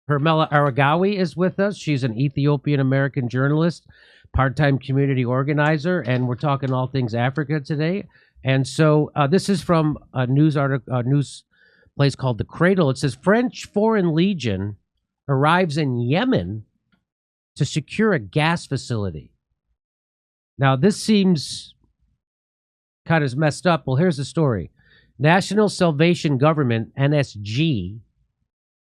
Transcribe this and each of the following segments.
Hermela Aregawi is with us. She's an Ethiopian-American journalist, part-time community organizer, and we're talking all things Africa today. And so this is from a news article, a news place called The Cradle. It says French Foreign Legion arrives in Yemen to secure a gas facility. Now, this seems kind of messed up. Well, here's the story. National Salvation Government, NSG,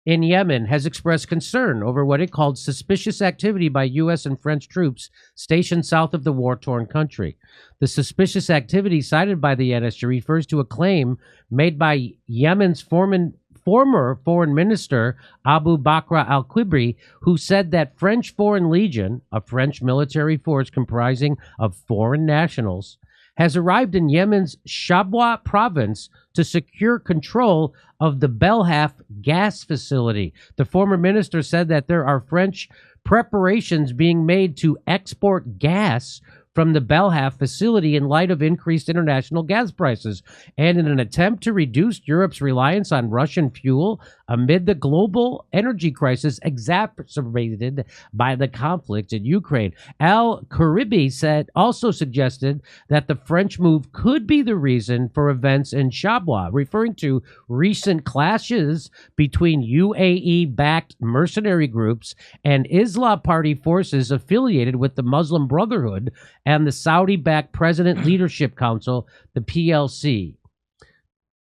in Yemen has expressed concern over what it called suspicious activity by U.S. and French troops stationed south of the war-torn country. The suspicious activity cited by the NSG refers to a claim made by Yemen's former foreign minister Abu Bakr al-Qibri, who said that French Foreign Legion, a French military force comprising of foreign nationals, has arrived in Yemen's Shabwa province to secure control of the Belhaf gas facility. The former minister said that there are French preparations being made to export gas from the Belhaf facility in light of increased international gas prices, and in an attempt to reduce Europe's reliance on Russian fuel amid the global energy crisis exacerbated by the conflict in Ukraine. Al-Karibi also suggested that the French move could be the reason for events in Shabwa, referring to recent clashes between UAE-backed mercenary groups and Islah Party forces affiliated with the Muslim Brotherhood and the Saudi-backed President Leadership Council, the PLC.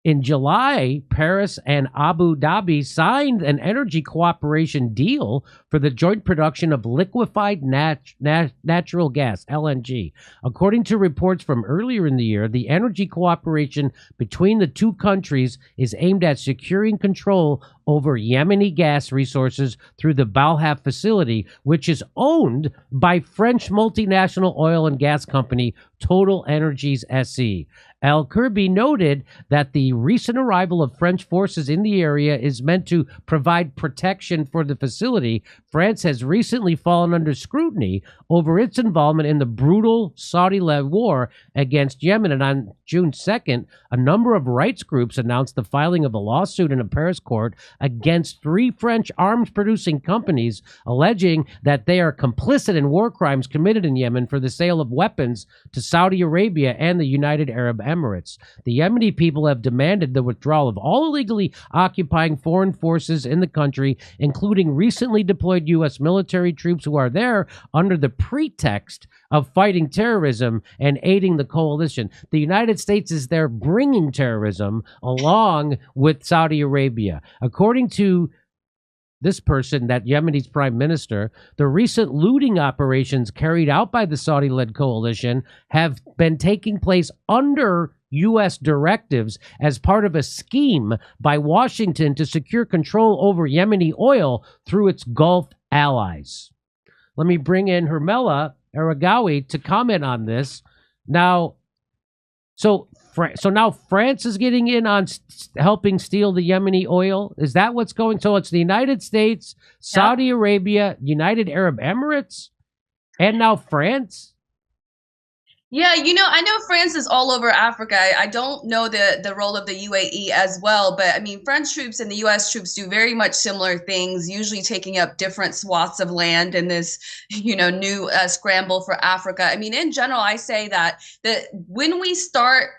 In July, Paris and Abu Dhabi signed an energy cooperation deal for the joint production of liquefied natural gas, LNG. According to reports from earlier in the year, the energy cooperation between the two countries is aimed at securing control over Yemeni gas resources through the Belhaf facility, which is owned by French multinational oil and gas company Total Energies SE. Al-Kirby noted that the recent arrival of French forces in the area is meant to provide protection for the facility. France has recently fallen under scrutiny over its involvement in the brutal Saudi-led war against Yemen, and on June 2nd, a number of rights groups announced the filing of a lawsuit in a Paris court against 3 French arms-producing companies, alleging that they are complicit in war crimes committed in Yemen for the sale of weapons to Saudi Arabia and the United Arab Emirates. The Yemeni people have demanded the withdrawal of all illegally occupying foreign forces in the country, including recently deployed U.S. military troops who are there under the pretext of fighting terrorism and aiding the coalition. The United States is there bringing terrorism along with Saudi Arabia. According to this person, that Yemeni's prime minister, the recent looting operations carried out by the Saudi-led coalition have been taking place under U.S. directives as part of a scheme by Washington to secure control over Yemeni oil through its Gulf allies. Let me bring in Hermela Aregawi to comment on this. Now, so now France is getting in on helping steal the Yemeni oil. Is that what's going? So it's the United States, Saudi Arabia, United Arab Emirates, and now France? Yeah, I know France is all over Africa. I don't know the role of the UAE as well, but I mean, French troops and the US troops do very much similar things, usually taking up different swaths of land in this, new scramble for Africa. I mean, in general, I say that when we start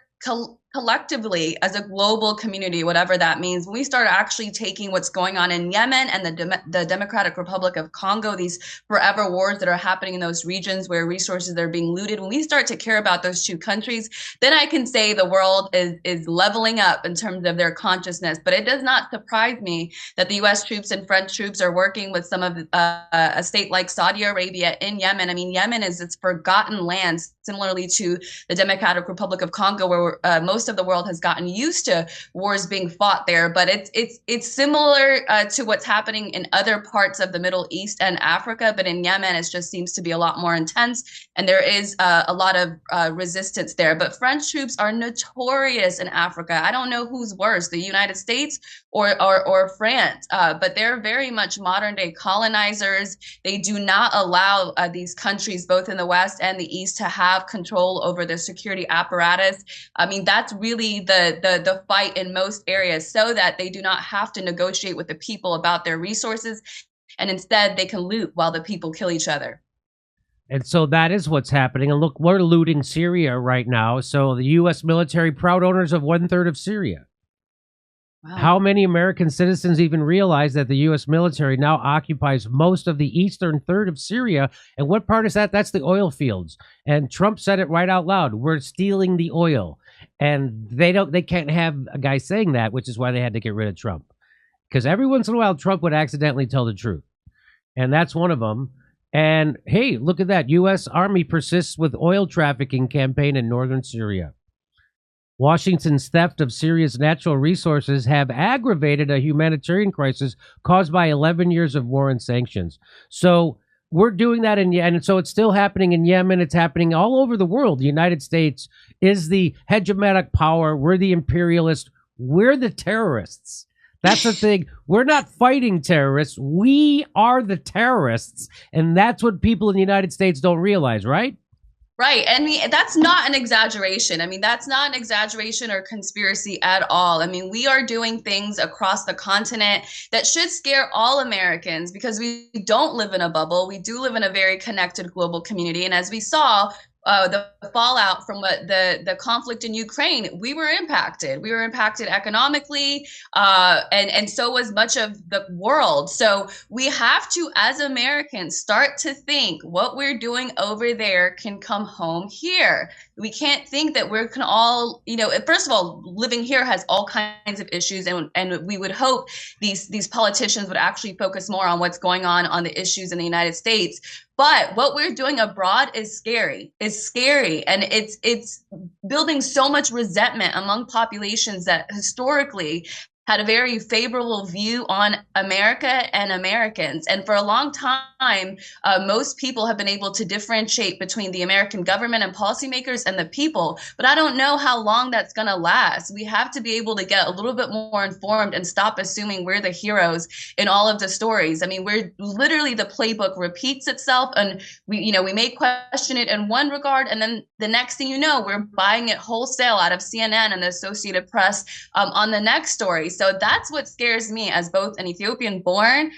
collectively as a global community, whatever that means, when we start actually taking what's going on in Yemen and the Democratic Republic of Congo, these forever wars that are happening in those regions where resources are being looted, when we start to care about those two countries, then I can say the world is leveling up in terms of their consciousness. But it does not surprise me that the US troops and French troops are working with some of a state like Saudi Arabia in Yemen. I mean, Yemen is its forgotten lands, similarly to the Democratic Republic of Congo, where most of the world has gotten used to wars being fought there. But it's similar to what's happening in other parts of the Middle East and Africa. But in Yemen, it just seems to be a lot more intense, and there is a lot of resistance there. But French troops are notorious in Africa. I don't know who's worse, the United States or France, but they're very much modern day colonizers. They do not allow these countries, both in the West and the East, to have have control over the security apparatus. I mean, that's really the fight in most areas, so that they do not have to negotiate with the people about their resources, and instead they can loot while the people kill each other. And so that is what's happening. And look, we're looting Syria right now. So the U.S. military, proud owners of 1/3 of Syria. Wow. How many American citizens even realize that the U.S. military now occupies most of the eastern third of Syria? And what part is that? That's the oil fields. And Trump said it right out loud. We're stealing the oil. And they can't have a guy saying that, which is why they had to get rid of Trump. Because every once in a while, Trump would accidentally tell the truth. And that's one of them. And hey, look at that. U.S. Army persists with oil trafficking campaign in northern Syria. Washington's theft of Syria's natural resources have aggravated a humanitarian crisis caused by 11 years of war and sanctions. So we're doing that in Yemen. And so it's still happening in Yemen. It's happening all over the world. The United States is the hegemonic power. We're the imperialists. We're the terrorists. That's the thing. We're not fighting terrorists. We are the terrorists. And that's what people in the United States don't realize, right? Right. And that's not an exaggeration. I mean, that's not an exaggeration or conspiracy at all. I mean, we are doing things across the continent that should scare all Americans, because we don't live in a bubble. We do live in a very connected global community. And as we saw, the fallout from the conflict in Ukraine, we were impacted. We were impacted economically, and so was much of the world. So we have to, as Americans, start to think what we're doing over there can come home here. We can't think that we can all, first of all, living here has all kinds of issues, and we would hope these politicians would actually focus more on what's going on the issues in the United States. But what we're doing abroad is scary. It's scary, and it's building so much resentment among populations that historically had a very favorable view on America and Americans. And for a long time, most people have been able to differentiate between the American government and policymakers and the people. But I don't know how long that's going to last. We have to be able to get a little bit more informed and stop assuming we're the heroes in all of the stories. I mean, we're literally, the playbook repeats itself, and we may question it in one regard, and then the next thing you know, we're buying it wholesale out of CNN and the Associated Press on the next story. So that's what scares me as both an Ethiopian-born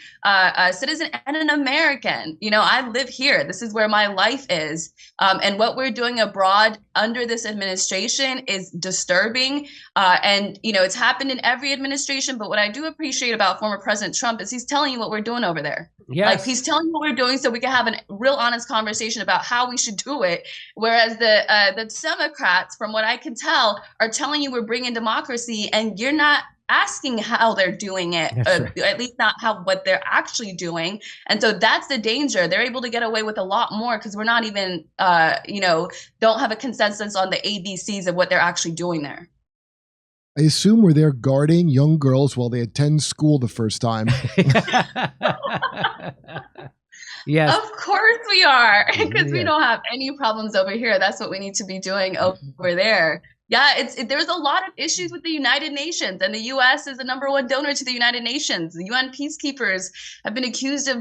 citizen and an American. I live here. This is where my life is. And what we're doing abroad under this administration is disturbing. And it's happened in every administration. But what I do appreciate about former President Trump is he's telling you what we're doing over there. Yes. Like, he's telling you what we're doing so we can have a real honest conversation about how we should do it. Whereas the Democrats, from what I can tell, are telling you we're bringing democracy, and you're not asking how they're doing it, right. At least not what they're actually doing. And so that's the danger. They're able to get away with a lot more because we're not even, don't have a consensus on the ABCs of what they're actually doing there. I assume we're there guarding young girls while they attend school the first time. Yes. Of course we are, because we Yeah. don't have any problems over here. That's what we need to be doing over there. Yeah, there's a lot of issues with the United Nations, and the U.S. is the #1 donor to the United Nations. The UN peacekeepers have been accused of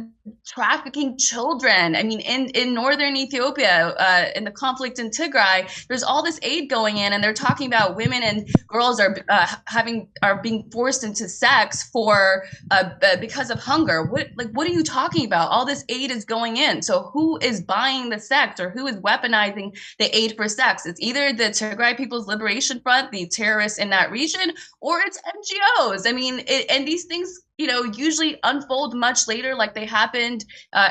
trafficking children. I mean, in northern Ethiopia, in the conflict in Tigray, there's all this aid going in, and they're talking about women and girls are being forced into sex because of hunger. What are you talking about? All this aid is going in. So who is buying the sex, or who is weaponizing the aid for sex? It's either the Tigray People's Liberation Front, the terrorists in that region, or it's NGOs. I mean, and these things, usually unfold much later, like they happened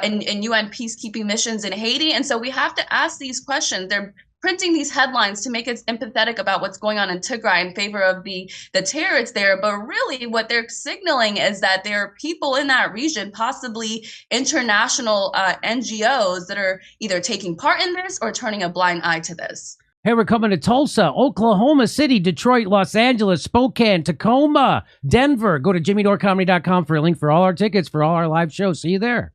in UN peacekeeping missions in Haiti. And so we have to ask these questions. They're printing these headlines to make us empathetic about what's going on in Tigray in favor of the terrorists there. But really what they're signaling is that there are people in that region, possibly international NGOs, that are either taking part in this or turning a blind eye to this. Hey, we're coming to Tulsa, Oklahoma City, Detroit, Los Angeles, Spokane, Tacoma, Denver. Go to jimmydorecomedy.com for a link for all our tickets for all our live shows. See you there.